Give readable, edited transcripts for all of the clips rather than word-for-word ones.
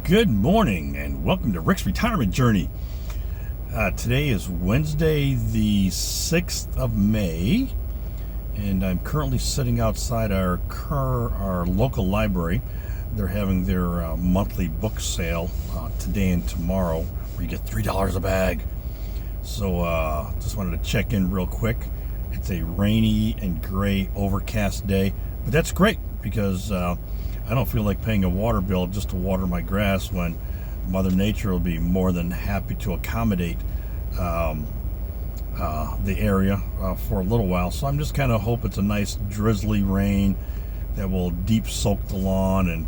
Good morning and welcome to Rick's Retirement Journey. Today is Wednesday the 6th of May and I'm currently sitting outside our local library. They're having their monthly book sale today and tomorrow where you get $3 a bag. So just wanted to check in real quick. It's a rainy and gray overcast day, but that's great because I don't feel like paying a water bill just to water my grass when Mother Nature will be more than happy to accommodate the area for a little while. So I'm just kind of hope it's a nice drizzly rain that will deep soak the lawn and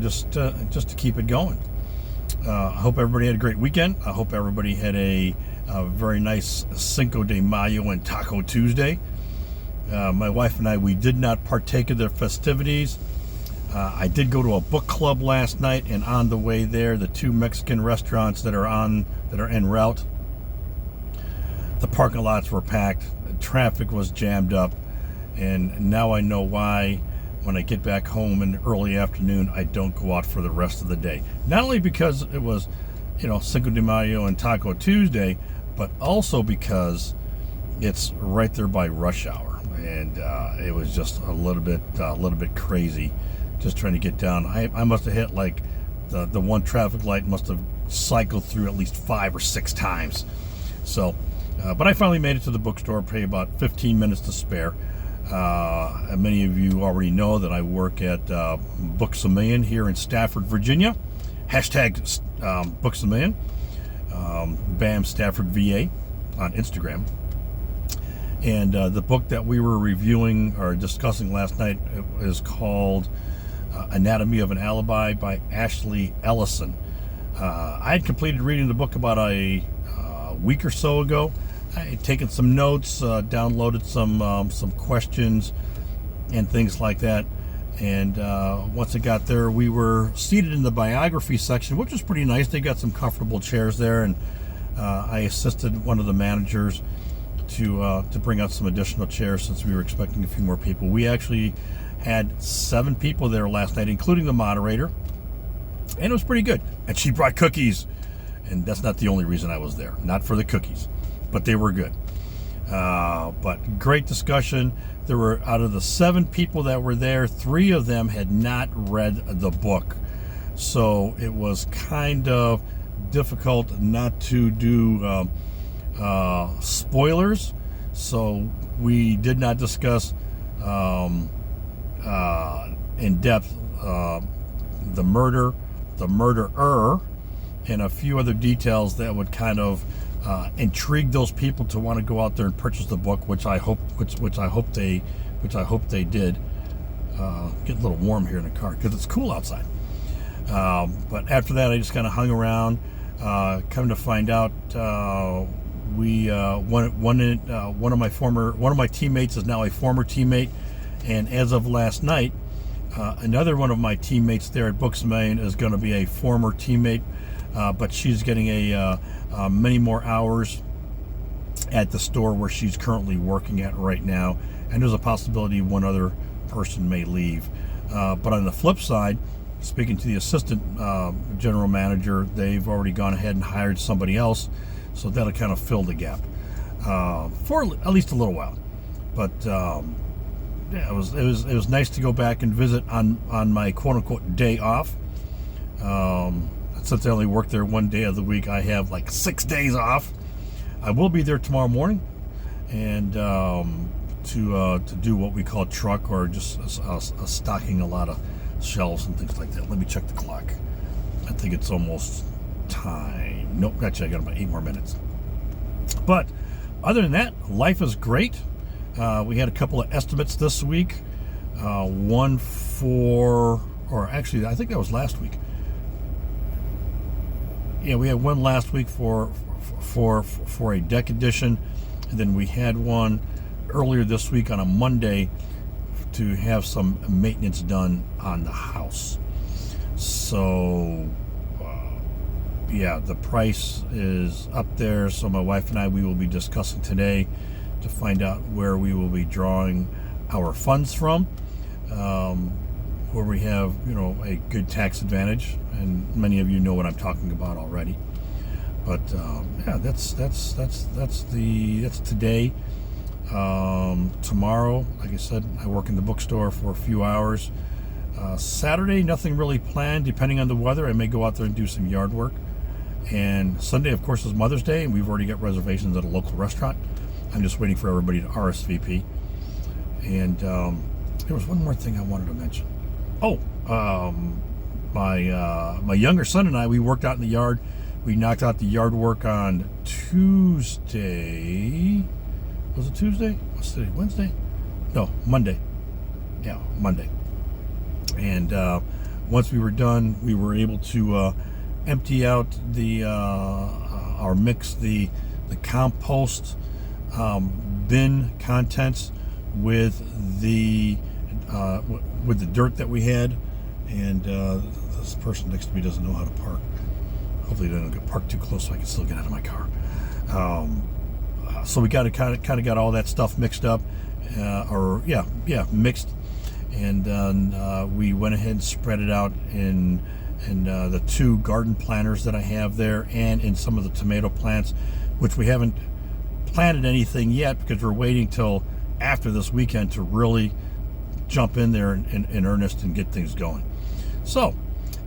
just to keep it going. I hope everybody had a great weekend. I hope everybody had a very nice Cinco de Mayo and Taco Tuesday. My wife and I, we did not partake of their festivities. I did go to a book club last night, and on the way there, the two Mexican restaurants that are en route, the parking lots were packed, the traffic was jammed up, and now I know why when I get back home in the early afternoon, I don't go out for the rest of the day. Not only because it was, Cinco de Mayo and Taco Tuesday, but also because it's right there by rush hour, and it was just a little bit crazy. Just trying to get down. I must have hit like the one traffic light must have cycled through at least 5 or 6 times. So, but I finally made it to the bookstore. Pay about 15 minutes to spare. Many of you already know that I work at Books A Million here in Stafford, Virginia. Hashtag Books A Million. BAM Stafford VA on Instagram. And the book that we were reviewing or discussing last night is called Anatomy of an Alibi by Ashley Ellison. I had completed reading the book about a week or so ago. I had taken some notes, downloaded some questions and things like that. And once I got there, we were seated in the biography section, which was pretty nice. They got some comfortable chairs there, and I assisted one of the managers to bring out some additional chairs since we were expecting a few more people. We actually had 7 people there last night, including the moderator, and it was pretty good. And she brought cookies, and that's not the only reason I was there. Not for the cookies, but they were good. But great discussion. There were, out of the 7 people that were there, 3 of them had not read the book, so it was kind of difficult not to do spoilers. So we did not discuss in depth the murder, the murderer, and a few other details that would kind of intrigue those people to want to go out there and purchase the book, which I hope they did. Get a little warm here in the car because it's cool outside. But after that, I just kind of hung around. Come to find out, one of my teammates is now a former teammate, and as of last night, another one of my teammates there at Books A Million is going to be a former teammate, but she's getting many more hours at the store where she's currently working at right now, and there's a possibility one other person may leave. But on the flip side, speaking to the assistant general manager, they've already gone ahead and hired somebody else, so that'll kind of fill the gap for at least a little while. But yeah, it was nice to go back and visit on my quote unquote day off. Since I only work there one day of the week, I have like 6 days off. I will be there tomorrow morning, and to do what we call truck, or just stocking a lot of shelves and things like that. Let me check the clock. I think it's almost time. Nope, gotcha. I got about 8 more minutes. But other than that, life is great. We had a couple of estimates this week. One for, or actually, I think that was last week. Yeah, we had one last week for a deck edition, and then we had one earlier this week on a Monday to have some maintenance done on the house. So yeah, the price is up there. So my wife and I, we will be discussing today to find out where we will be drawing our funds from, where we have, a good tax advantage, and many of you know what I'm talking about already. But yeah, that's today. Tomorrow, like I said, I work in the bookstore for a few hours. Saturday, nothing really planned. Depending on the weather, I may go out there and do some yard work. And Sunday, of course, is Mother's Day, and we've already got reservations at a local restaurant. I'm just waiting for everybody to RSVP. And there was one more thing I wanted to mention. Oh, my younger son and I, we worked out in the yard. We knocked out the yard work on Tuesday. Was it Tuesday? What's today? Wednesday? No, Monday. Yeah, Monday. And once we were done, we were able to empty out or mix the compost bin contents with the dirt that we had. And this person next to me doesn't know how to park. Hopefully they don't get parked too close so I can still get out of my car. So we kind of got all that stuff mixed up, mixed, and then we went ahead and spread it out in the 2 garden planters that I have there, and in some of the tomato plants, which we haven't planted anything yet because we're waiting till after this weekend to really jump in there in earnest and get things going. So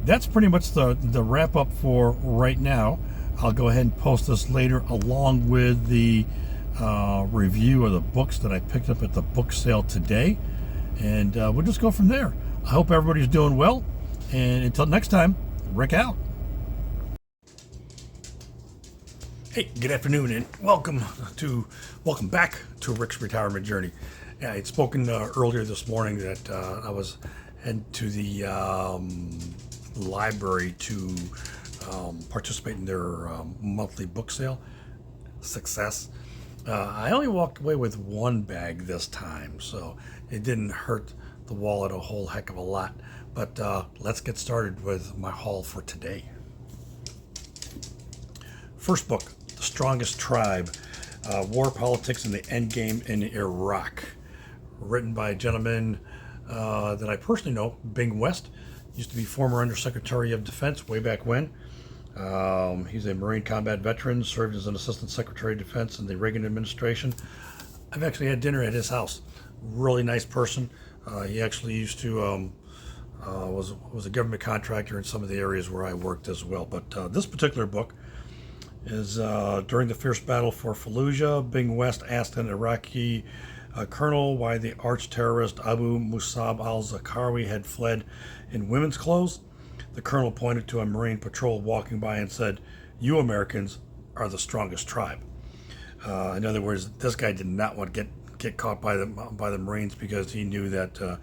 that's pretty much the wrap up for right now. I'll go ahead and post this later along with the review of the books that I picked up at the book sale today, and we'll just go from there. I hope everybody's doing well, and until next time, Rick out. Hey, good afternoon, and welcome back to Rick's Retirement Journey. Yeah, I had spoken earlier this morning that I was heading to the library to participate in their monthly book sale. Success. I only walked away with 1 bag this time, so it didn't hurt the wallet a whole heck of a lot. But let's get started with my haul for today. First book, The Strongest Tribe, War, Politics, and the Endgame in Iraq. Written by a gentleman that I personally know, Bing West. Used to be former Undersecretary of Defense way back when. He's a Marine combat veteran, served as an Assistant Secretary of Defense in the Reagan administration. I've actually had dinner at his house. Really nice person. He actually used to was a government contractor in some of the areas where I worked as well. But this particular book is during the fierce battle for Fallujah, Bing West asked an Iraqi colonel why the arch-terrorist Abu Musab al-Zarqawi had fled in women's clothes. The colonel pointed to a Marine patrol walking by and said, "You Americans are the strongest tribe." In other words, this guy did not want to get caught by the Marines because he knew that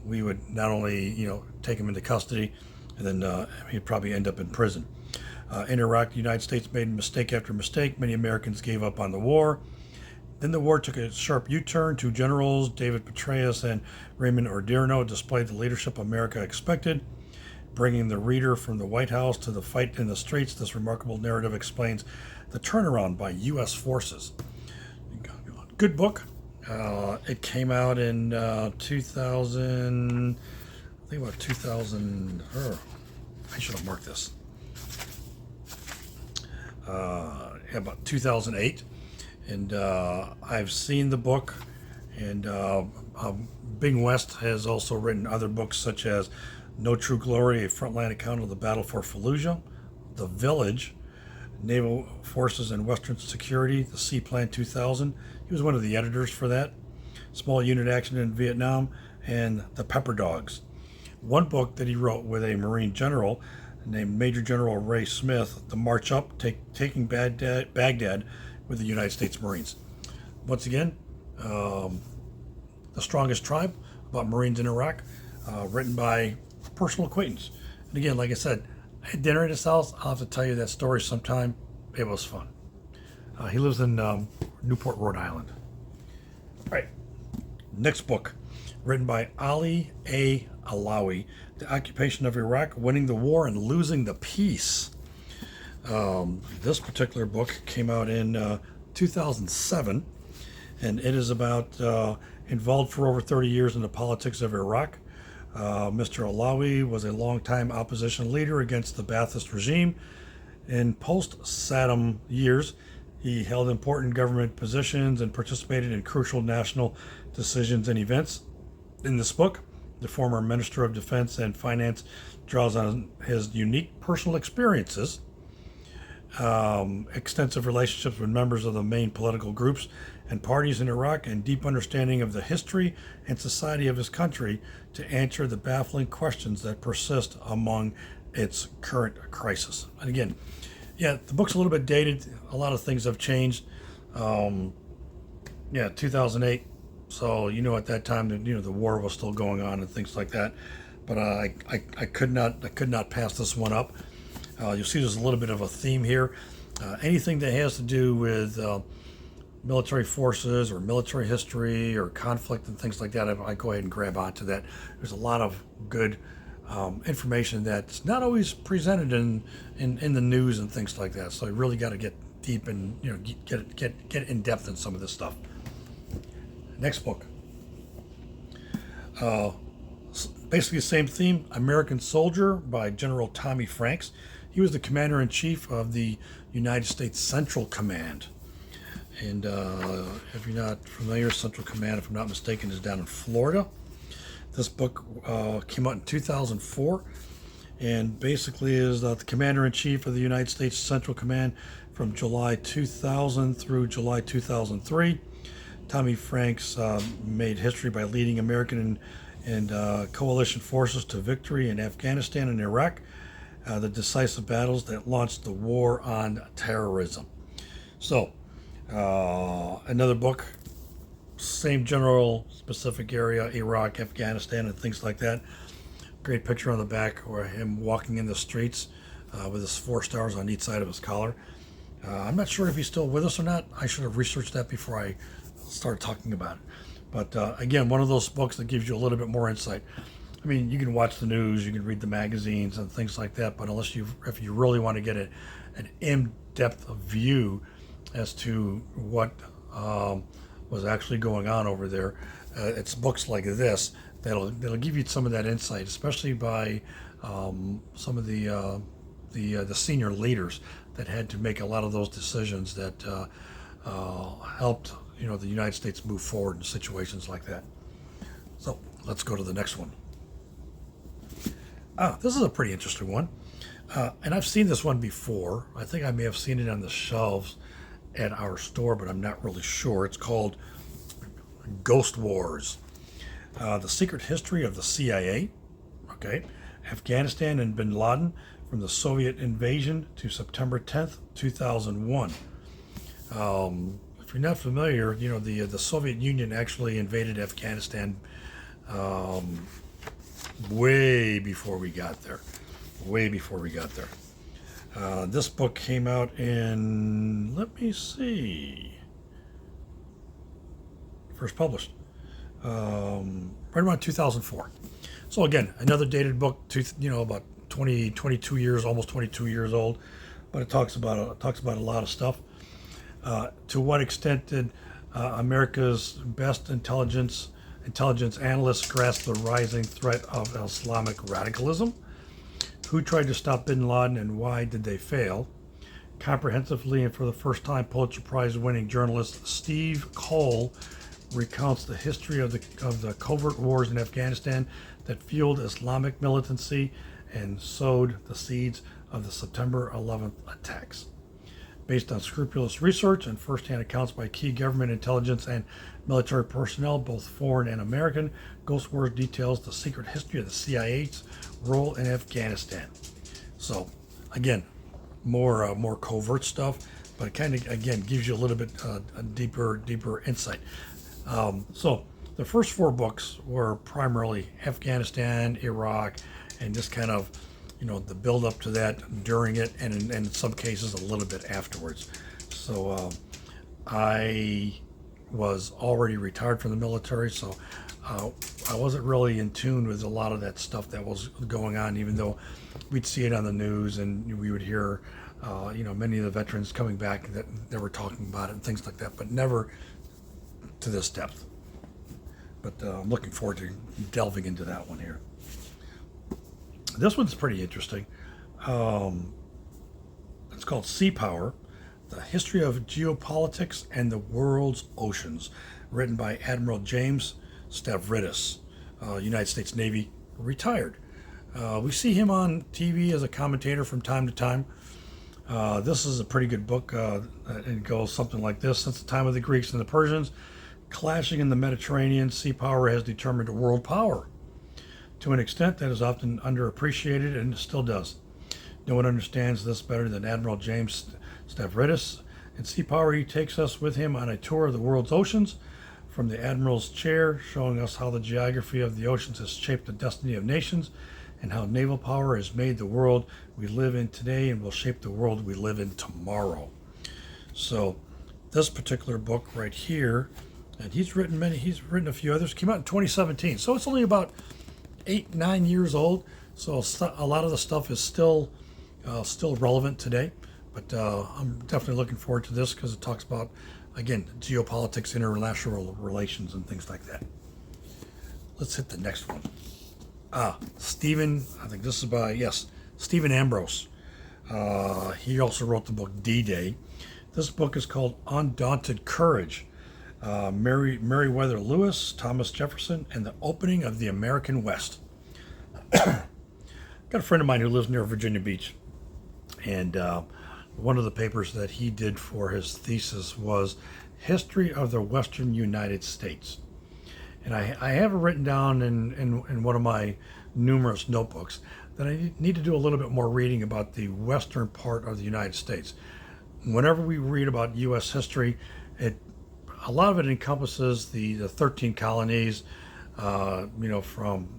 we would not only take him into custody, and then he'd probably end up in prison. In Iraq, the United States made mistake after mistake. Many Americans gave up on the war. Then the war took a sharp U-turn. 2 generals, David Petraeus and Raymond Odierno, displayed the leadership America expected, bringing the reader from the White House to the fight in the streets. This remarkable narrative explains the turnaround by U.S. forces. Good book. It came out in 2000. I think about 2000. I should have marked this. About 2008. And I've seen the book, and Bing West has also written other books such as No True Glory, a frontline account of the battle for Fallujah, The Village, Naval Forces and Western Security, the Sea Plan 2000. He was one of the editors for that. Small Unit Action in Vietnam, and The Pepper Dogs. One book that he wrote with a Marine general named Major General Ray Smith, The March Up, Taking Baghdad with the United States Marines. Once again, The Strongest Tribe, about Marines in Iraq, written by a personal acquaintance. And again, like I said, I had dinner at his house. I'll have to tell you that story sometime. It was fun. He lives in Newport, Rhode Island. All right, next book, written by Ali A. Alawi, The Occupation of Iraq, Winning the War and Losing the Peace. This particular book came out in 2007, and it is about involved for over 30 years in the politics of Iraq. Mr. Alawi was a longtime opposition leader against the Ba'athist regime. In post-Saddam years, he held important government positions and participated in crucial national decisions and events. In this book, the former Minister of Defense and Finance draws on his unique personal experiences, extensive relationships with members of the main political groups and parties in Iraq, and deep understanding of the history and society of his country to answer the baffling questions that persist among its current crisis. And again, yeah, the book's a little bit dated. A lot of things have changed. 2008. So at that time, the war was still going on and things like that. But I could not pass this one up. You'll see there's a little bit of a theme here. Anything that has to do with military forces or military history or conflict and things like that, I go ahead and grab onto that. There's a lot of good information that's not always presented in the news and things like that. So you really got to get deep and get in depth in some of this stuff. Next book. Basically the same theme, American Soldier by General Tommy Franks. He was the commander-in-chief of the United States Central Command. And if you're not familiar, Central Command, if I'm not mistaken, is down in Florida. This book came out in 2004 and basically is the commander-in-chief of the United States Central Command from July 2000 through July 2003. Tommy Franks made history by leading American and coalition forces to victory in Afghanistan and Iraq, the decisive battles that launched the war on terrorism. So, another book, same general specific area, Iraq, Afghanistan, and things like that. Great picture on the back where him walking in the streets with his 4 stars on each side of his collar. I'm not sure if he's still with us or not. I should have researched that before I started talking about it. But again, one of those books that gives you a little bit more insight. I mean, you can watch the news, you can read the magazines and things like that, but if you really want to get an in-depth view as to what was actually going on over there, it's books like this that'll give you some of that insight, especially by some of the senior leaders that had to make a lot of those decisions that helped the United States move forward in situations like that. So let's go to the next one. This is a pretty interesting one, and I've seen this one before. I think I may have seen it on the shelves at our store, but I'm not really sure. It's called Ghost Wars, the secret history of the CIA, Afghanistan and bin Laden from the Soviet invasion to September 10th, 2001. If you're not familiar, the Soviet Union actually invaded Afghanistan way before we got there. This book came out in, let me see, first published right around 2004. So again, another dated book, about 22 years, almost 22 years old, but it talks about a lot of stuff. To what extent did America's best intelligence analysts grasp the rising threat of Islamic radicalism? Who tried to stop bin Laden and why did they fail? Comprehensively and for the first time, Pulitzer Prize winning journalist Steve Cole recounts the history of the covert wars in Afghanistan that fueled Islamic militancy and sowed the seeds of the September 11th attacks. Based on scrupulous research and first-hand accounts by key government intelligence and military personnel, both foreign and American, Ghost Wars details the secret history of the CIA's role in Afghanistan. So, again, more covert stuff, but it kind of, again, gives you a little bit a deeper insight. So, the first 4 books were primarily Afghanistan, Iraq, and just kind of the build up to that, during it, and in some cases a little bit afterwards. So I was already retired from the military, so I wasn't really in tune with a lot of that stuff that was going on, even though we'd see it on the news and we would hear many of the veterans coming back that they were talking about it and things like that, but never to this depth. But I'm looking forward to delving into that one here. This one's pretty interesting. It's called Sea Power: The History of Geopolitics and the World's Oceans, written by Admiral James Stavridis, United States Navy, retired. We see him on TV as a commentator from time to time. This is a pretty good book. It goes something like this. Since the time of the Greeks and the Persians clashing in the Mediterranean, sea power has determined world power to an extent that is often underappreciated and still does. No one understands this better than Admiral James Stavridis. In Sea Power, he takes us with him on a tour of the world's oceans, from the Admiral's chair, showing us how the geography of the oceans has shaped the destiny of nations, and how naval power has made the world we live in today and will shape the world we live in tomorrow. So, this particular book right here, and he's written a few others, came out in 2017. So it's only about 8-9 years old. So a lot of the stuff is still relevant today. But I'm definitely looking forward to this because it talks about, again, geopolitics, international relations, and things like that. Let's hit the next one. Stephen, I think this is by, yes, Stephen Ambrose. He also wrote the book D-Day. This book is called Undaunted Courage. Meriwether Lewis, Thomas Jefferson, and the Opening of the American West. Got a friend of mine who lives near Virginia Beach, and one of the papers that he did for his thesis was History of the Western United States. And I have it written down in one of my numerous notebooks that I need to do a little bit more reading about the western part of the United States. Whenever we read about U.S. history, a lot of it encompasses the 13 colonies, from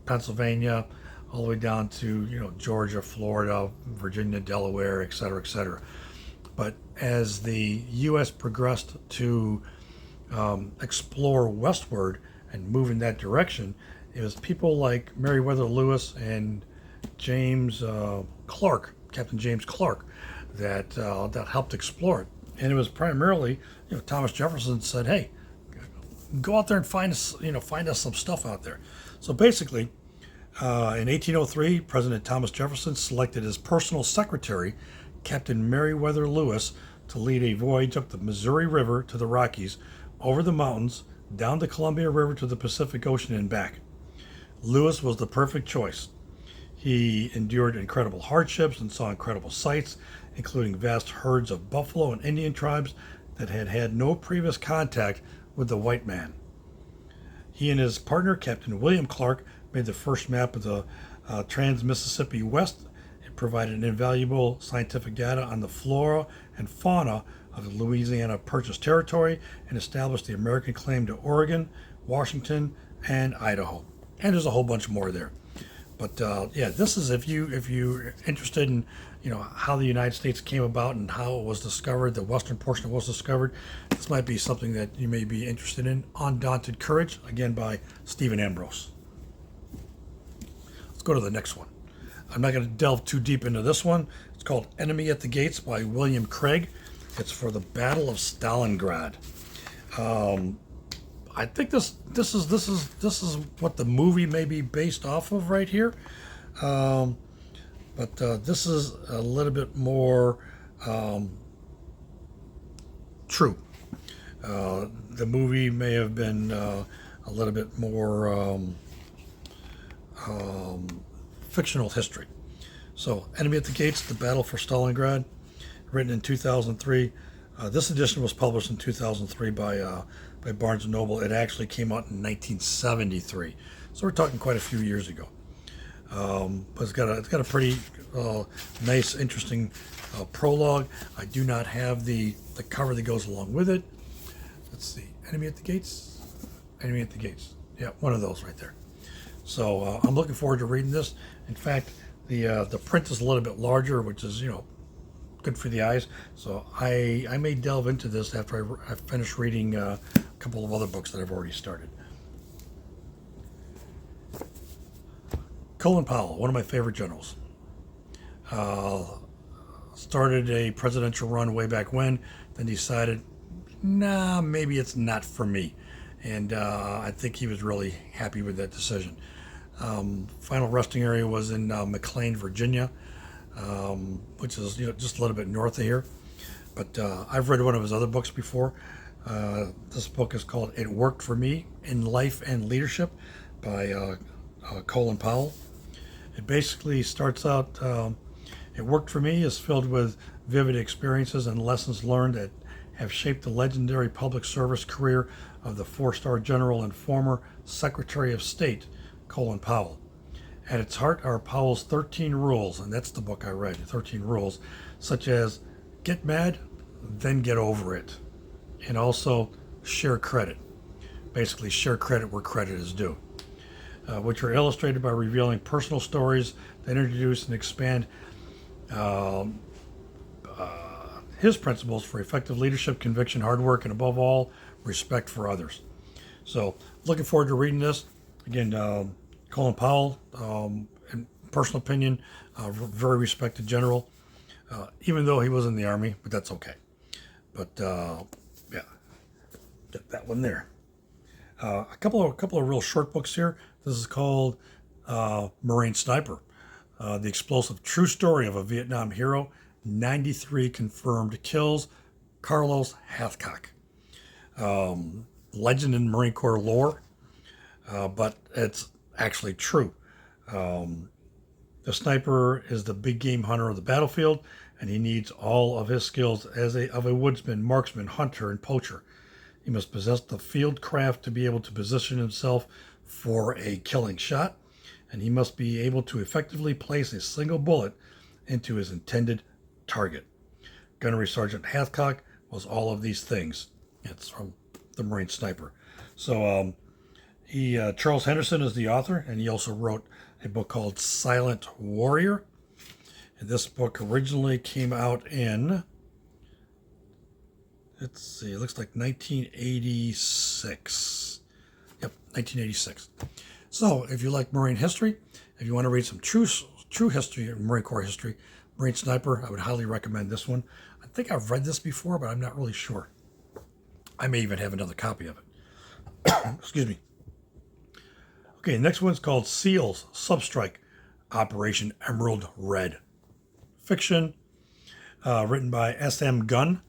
Pennsylvania all the way down to, Georgia, Florida, Virginia, Delaware, et cetera, et cetera. But as the U.S. progressed to explore westward and move in that direction, it was people like Meriwether Lewis and James Clark, Captain James Clark, that helped explore it. And it was primarily, Thomas Jefferson said, "Hey, go out there and find us some stuff out there." So basically, in 1803, President Thomas Jefferson selected his personal secretary, Captain Meriwether Lewis, to lead a voyage up the Missouri River to the Rockies, over the mountains, down the Columbia River to the Pacific Ocean and back. Lewis was the perfect choice. He endured incredible hardships and saw incredible sights, including vast herds of buffalo and Indian tribes that had had no previous contact with the white man. He and his partner, Captain William Clark, made the first map of the Trans-Mississippi West. It provided invaluable scientific data on the flora and fauna of the Louisiana Purchase Territory and established the American claim to Oregon, Washington, and Idaho. And there's a whole bunch more there. But this is if you're interested in how the United States came about and how it was discovered, the western portion was discovered. This might be something that you may be interested in. Undaunted Courage, again by Stephen Ambrose. Let's go to the next one. I'm not going to delve too deep into this one. It's called Enemy at the Gates by William Craig. It's for the Battle of Stalingrad. I think this is what the movie may be based off of right here, but this is a little bit more true. The movie may have been a little bit more fictional history. So, Enemy at the Gates: The Battle for Stalingrad, written in 2003. This edition was published in 2003 by Barnes & Noble. It actually came out in 1973, so we're talking quite a few years ago. But it's got a pretty nice, interesting prologue. I do not have the cover that goes along with it. Let's see, Enemy at the Gates. Enemy at the Gates. Yeah, one of those right there. So I'm looking forward to reading this. In fact, the print is a little bit larger, which is good for the eyes. So I may delve into this after I finish reading a couple of other books that I've already started. Colin Powell, one of my favorite generals. Started a presidential run way back when, then decided, maybe it's not for me. And I think he was really happy with that decision. Final resting area was in McLean, Virginia, which is just a little bit north of here. But I've read one of his other books before. This book is called "It Worked for Me in Life and Leadership" by Colin Powell. It basically starts out, "It Worked for Me" is filled with vivid experiences and lessons learned that have shaped the legendary public service career of the four-star general and former Secretary of State, Colin Powell. At its heart are Powell's 13 rules, and that's the book I read, 13 rules, such as get mad, then get over it, and also share credit. Basically, share credit where credit is due, which are illustrated by revealing personal stories that introduce and expand his principles for effective leadership, conviction, hard work, and above all, respect for others. So, looking forward to reading this. Again, Colin Powell, in personal opinion, very respected general, even though he was in the Army, but that's okay. But yeah, that one there. A couple of real short books here. This is called Marine Sniper, the explosive true story of a Vietnam hero, 93 confirmed kills, Carlos Hathcock. Legend in Marine Corps lore, but it's actually true. The sniper is the big game hunter of the battlefield, and he needs all of his skills of a woodsman, marksman, hunter, and poacher. He must possess the field craft to be able to position himself for a killing shot, and he must be able to effectively place a single bullet into his intended target. Gunnery Sergeant Hathcock was all of these things. It's from the Marine Sniper. So Charles Henderson is the author, and he also wrote a book called Silent Warrior. And this book originally came out in, let's see, it looks like 1986. Yep, 1986. So if you like Marine history, if you want to read some true history of Marine Corps history, Marine Sniper, I would highly recommend this one. I think I've read this before, but I'm not really sure. I may even have another copy of it. Excuse me. Okay, next one's called SEALs Substrike Operation Emerald Red. Fiction, written by S.M. Gunn.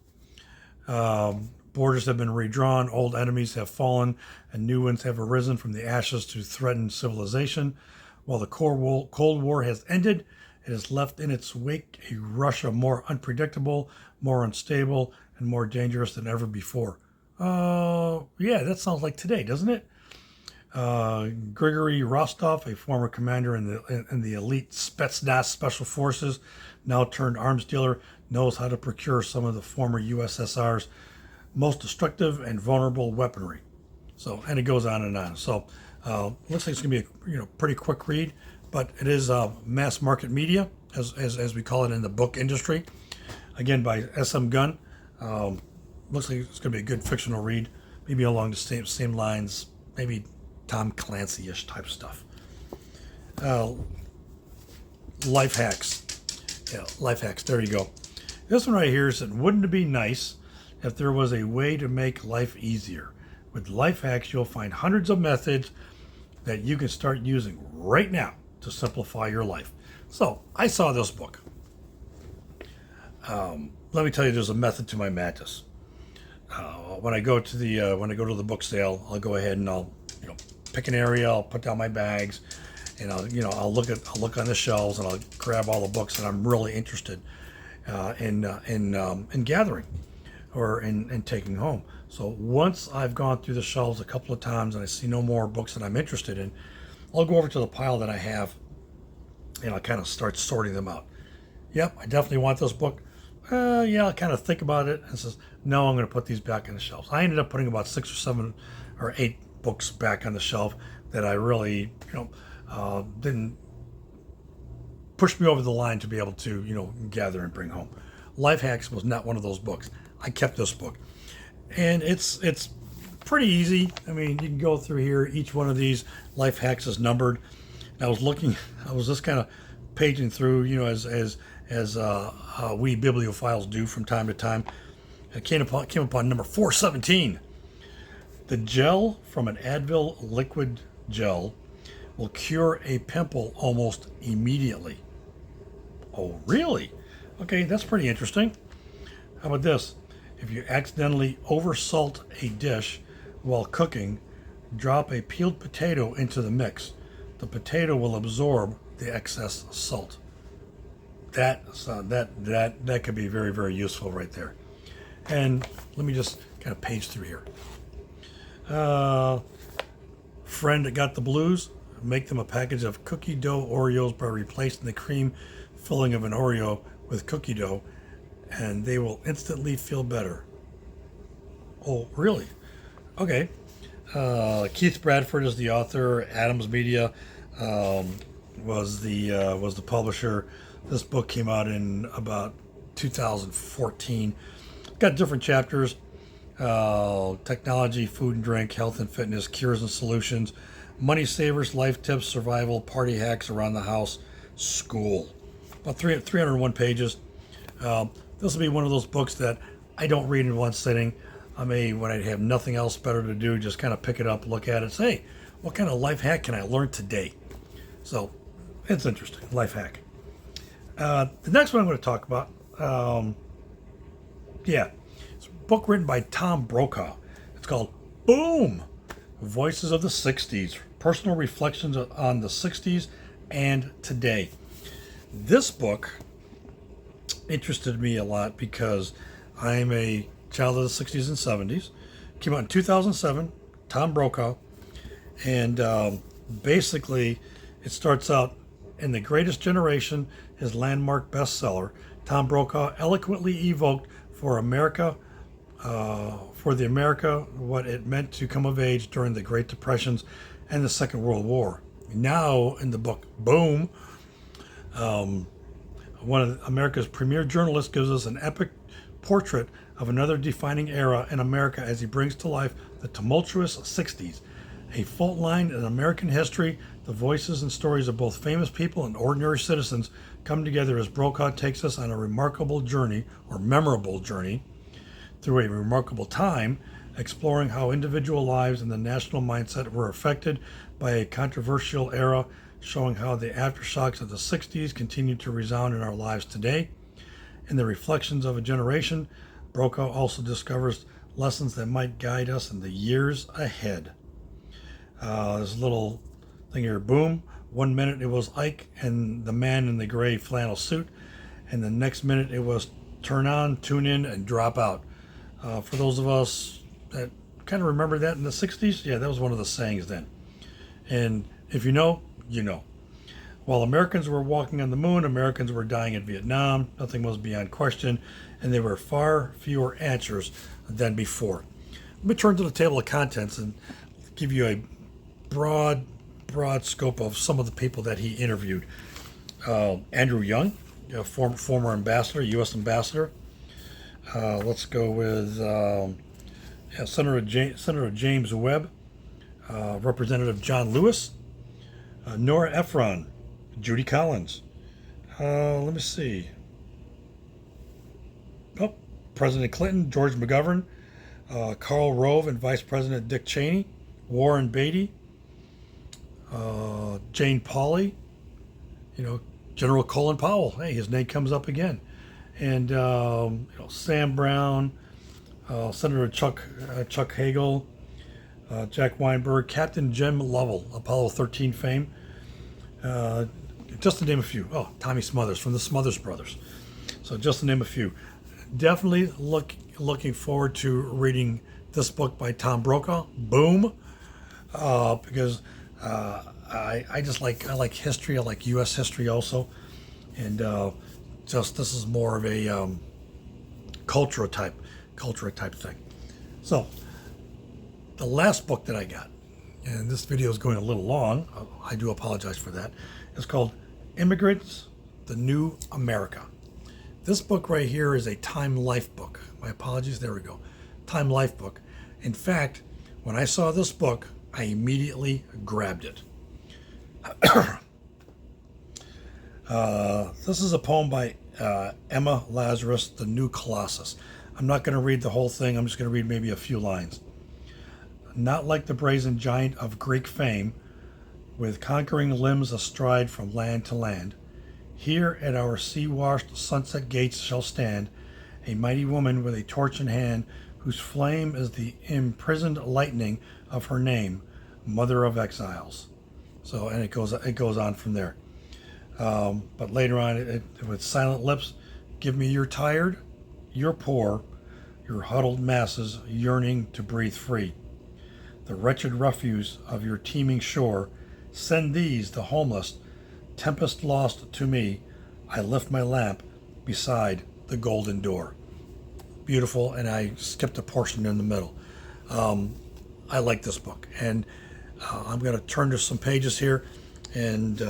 Borders have been redrawn, old enemies have fallen, and new ones have arisen from the ashes to threaten civilization. While the Cold War has ended, it has left in its wake a Russia more unpredictable, more unstable, and more dangerous than ever before. Yeah, that sounds like today, doesn't it? Grigory Rostov, a former commander in the elite Spetsnaz Special Forces, now turned arms dealer, knows how to procure some of the former USSR's most destructive and vulnerable weaponry. So, and it goes on and on. So, looks like it's going to be a pretty quick read, but it is mass market media, as we call it in the book industry. Again, by S.M. Gunn. Looks like it's going to be a good fictional read, maybe along the same lines, maybe Tom Clancy-ish type stuff. Life hacks. Yeah, life hacks. There you go. This one right here said, wouldn't it be nice if there was a way to make life easier? With life hacks, you'll find hundreds of methods that you can start using right now to simplify your life. So I saw this book. Let me tell you, there's a method to my madness. When I go to the book sale, I'll go ahead and I'll pick an area, I'll put down my bags, and I'll look on the shelves, and I'll grab all the books that I'm really interested in gathering or in taking home. So once I've gone through the shelves a couple of times and I see no more books that I'm interested in, I'll go over to the pile that I have and I'll kind of start sorting them out. Yep, I definitely want this book. Yeah, I'll kind of think about it and says, no, I'm going to put these back on the shelves. I ended up putting about 6 or 7 or 8 books back on the shelf that I really, didn't push me over the line to be able to, gather and bring home. Life Hacks was not one of those books. I kept this book. And it's pretty easy. I mean, you can go through here. Each one of these life hacks is numbered. And I was just kind of paging through, as we bibliophiles do from time to time. I came upon number 417. The gel from an Advil liquid gel will cure a pimple almost immediately. Oh, really? Okay, that's pretty interesting. How about this? If you accidentally oversalt a dish while cooking, drop a peeled potato into the mix. The potato will absorb the excess salt. That could be very, very useful right there. And let me just kind of page through here. Friend that got the blues, make them a package of cookie dough Oreos by replacing the cream filling of an Oreo with cookie dough, and they will instantly feel better. Oh, really? Okay. Keith Bradford is the author. Adams Media was the publisher. This book came out in about 2014. Got different chapters: technology, food and drink, health and fitness, cures and solutions, money savers, life tips, survival, party hacks around the house, school. About 301 pages. This will be one of those books that I don't read in one sitting. I may, when I have nothing else better to do, just kind of pick it up, look at it, say, hey, what kind of life hack can I learn today? So it's interesting, life hack. The next one I'm going to talk about, it's a book written by Tom Brokaw. It's called Boom! Voices of the 60s, Personal Reflections on the 60s and Today. This book interested me a lot because I'm a child of the 60s and 70s. Came out in 2007, Tom Brokaw. And basically, it starts out in The Greatest Generation, his landmark bestseller. Tom Brokaw eloquently evoked for the America what it meant to come of age during the Great Depressions and the Second World War. Now, in the book Boom, one of America's premier journalists gives us an epic portrait of another defining era in America as he brings to life the tumultuous 60s. A fault line in American history, the voices and stories of both famous people and ordinary citizens come together as Brokaw takes us on a remarkable journey, or memorable journey, through a remarkable time, exploring how individual lives and the national mindset were affected by a controversial era, showing how the aftershocks of the 60s continue to resound in our lives today. In the reflections of a generation, Brokaw also discovers lessons that might guide us in the years ahead. There's a little thing here, boom. 1 minute it was Ike and the man in the gray flannel suit, and the next minute it was turn on, tune in, and drop out. For those of us that kind of remember that in the 60s, yeah, that was one of the sayings then. And if you know, you know. While Americans were walking on the moon, Americans were dying in Vietnam. Nothing was beyond question, and there were far fewer answers than before. Let me turn to the table of contents and give you a broad scope of some of the people that he interviewed. Andrew Young, former ambassador, U.S. ambassador. Let's go with Senator James Webb, Representative John Lewis, Nora Ephron, Judy Collins. Let me see. Oh, President Clinton, George McGovern, Karl Rove, and Vice President Dick Cheney, Warren Beatty, Jane Pauley, General Colin Powell. Hey, his name comes up again. And Sam Brown, Senator Chuck Hagel, Jack Weinberg, Captain Jim Lovell, Apollo 13 fame. Just to name a few. Oh, Tommy Smothers from the Smothers Brothers. So just to name a few. Definitely looking forward to reading this book by Tom Brokaw, Boom, because I like history. I like U.S. history also, and this is more of a culture type thing. So the last book that I got, and this video is going a little long, I do apologize for that, is called Immigrants, the New America. This book right here is a Time Life book. My apologies, there we go. Time Life book. In fact, when I saw this book, I immediately grabbed it. This is a poem by Emma Lazarus, The New Colossus. I'm not going to read the whole thing. I'm just going to read maybe a few lines. Not like the brazen giant of Greek fame, with conquering limbs astride from land to land. Here at our sea-washed sunset gates shall stand a mighty woman with a torch in hand, whose flame is the imprisoned lightning of her name, Mother of Exiles. So, and it goes on from there. But later on, with silent lips, give me your tired, your poor, your huddled masses yearning to breathe free. The wretched refuse of your teeming shore, send these, the homeless, tempest lost to me. I lift my lamp beside the golden door. Beautiful, and I skipped a portion in the middle. I like this book, and I'm going to turn to some pages here, and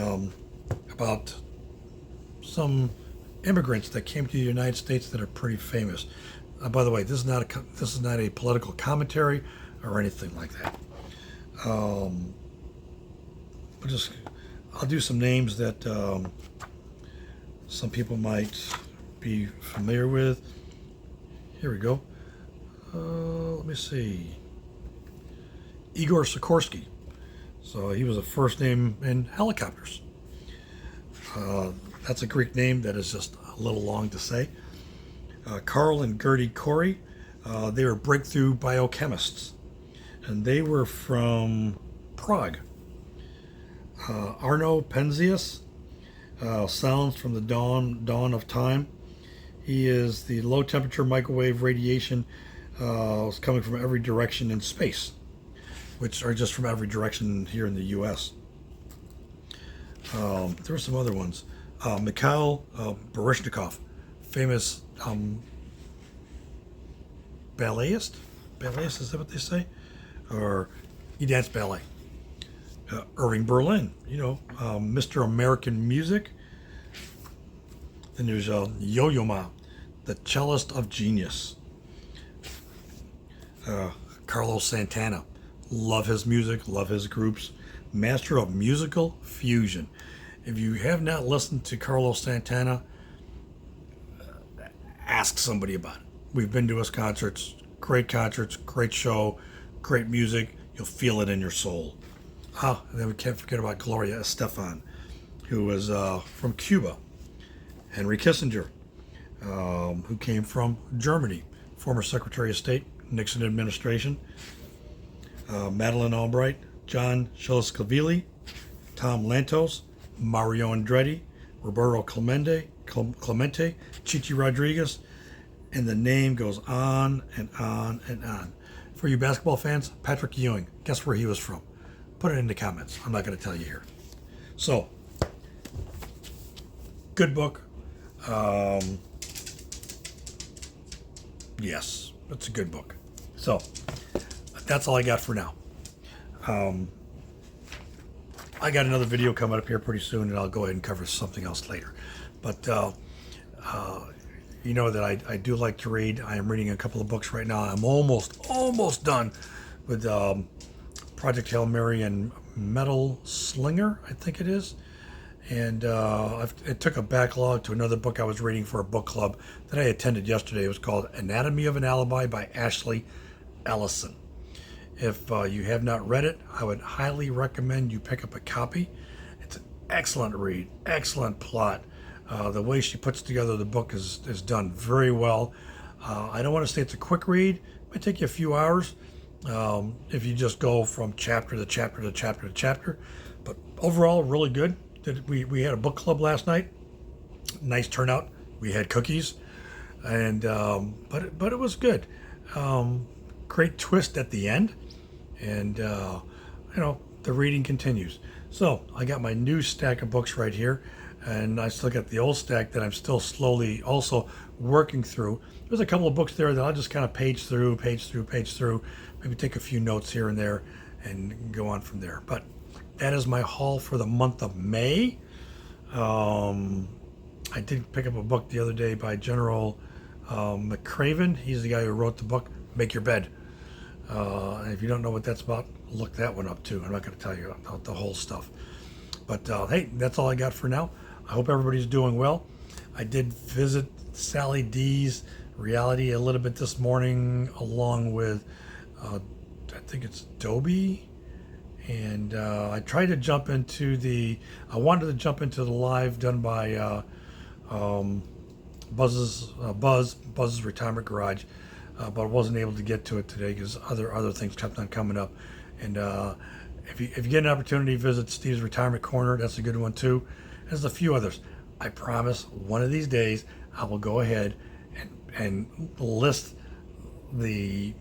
about some immigrants that came to the United States that are pretty famous. By the way, this is not a political commentary or anything like that. I'll do some names that some people might be familiar with. Here we go. Let me see. Igor Sikorsky. So he was a first name in helicopters. That's a Greek name that is just a little long to say. Carl and Gertie Corey, they were breakthrough biochemists, and they were from Prague. Arno Penzias, Sounds from the Dawn of Time. He is the low temperature microwave radiation coming from every direction in space, which are just from every direction here in the U.S. There were some other ones. Mikhail Baryshnikov, famous balletist. Balletist, is that what they say? Or he danced ballet. Irving Berlin, Mr. American Music. Then there's Yo-Yo Ma, the cellist of genius. Carlos Santana, love his music, love his groups. Master of musical fusion. If you have not listened to Carlos Santana, ask somebody about it. We've been to his concerts, great show, great music. You'll feel it in your soul. And then we can't forget about Gloria Estefan, who was from Cuba. Henry Kissinger, who came from Germany, former Secretary of State, Nixon administration. Madeleine Albright, John Sciliscavili, Tom Lantos, Mario Andretti, Roberto Clemente, Chichi Rodriguez, and the name goes on and on and on. For you basketball fans, Patrick Ewing, guess where he was from? Put it in the comments. I'm not going to tell you here. So, good book. Yes, it's a good book. So, that's all I got for now. I got another video coming up here pretty soon, and I'll go ahead and cover something else later. But you know that I do like to read. I am reading a couple of books right now. I'm almost done with Project Hail Mary and Metal Slinger, I think it is. And it took a backlog to another book I was reading for a book club that I attended yesterday. It was called Anatomy of an Alibi by Ashley Ellison. If you have not read it, I would highly recommend you pick up a copy. It's an excellent read, excellent plot. The way she puts together the book is done very well. I don't want to say it's a quick read. It might take you a few hours if you just go from chapter to chapter to chapter to chapter. But overall, really good. We had a book club last night. Nice turnout. We had cookies, and but it was good. Great twist at the end, and the reading continues. So I got my new stack of books right here, and I still got the old stack that I'm still slowly also working through. There's a couple of books there that I'll just kind of page through, maybe take a few notes here and there, and go on from there. But that is my haul for the month of May. I did pick up a book the other day by General McCraven. He's the guy who wrote the book Make Your Bed. And if you don't know what that's about, look that one up too. I'm not going to tell you about the whole stuff. But hey, that's all I got for now. I hope everybody's doing well. I did visit Sally D's Reality a little bit this morning, along with I think it's Dobie And I tried to jump into I wanted to jump into the live done by Buzz's Retirement Garage, but I wasn't able to get to it today because other things kept on coming up. And if you get an opportunity, visit Steve's Retirement Corner. That's a good one too. There's a few others. I promise one of these days I will go ahead and list the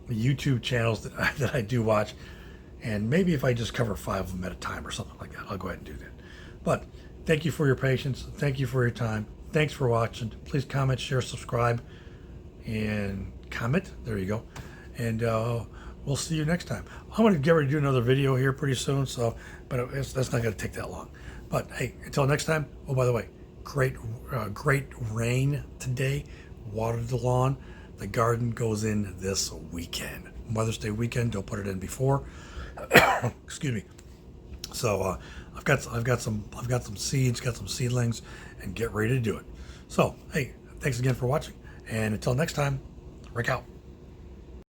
YouTube channels that I do watch, and maybe if I just cover 5 of them at a time or something like that, I'll go ahead and do that. But thank you for your patience. Thank you for your time. Thanks for watching. Please comment, share, subscribe, and comment. There you go. And we'll see you next time. I'm going to get ready to do another video here pretty soon, but that's not going to take that long. But hey, until next time. Oh, by the way, great rain today. Watered the lawn. The garden goes in this weekend. Mother's Day weekend. Don't put it in before. Excuse me. So I've got some seeds, got some seedlings, and get ready to do it. So hey, thanks again for watching, and until next time, Rick out.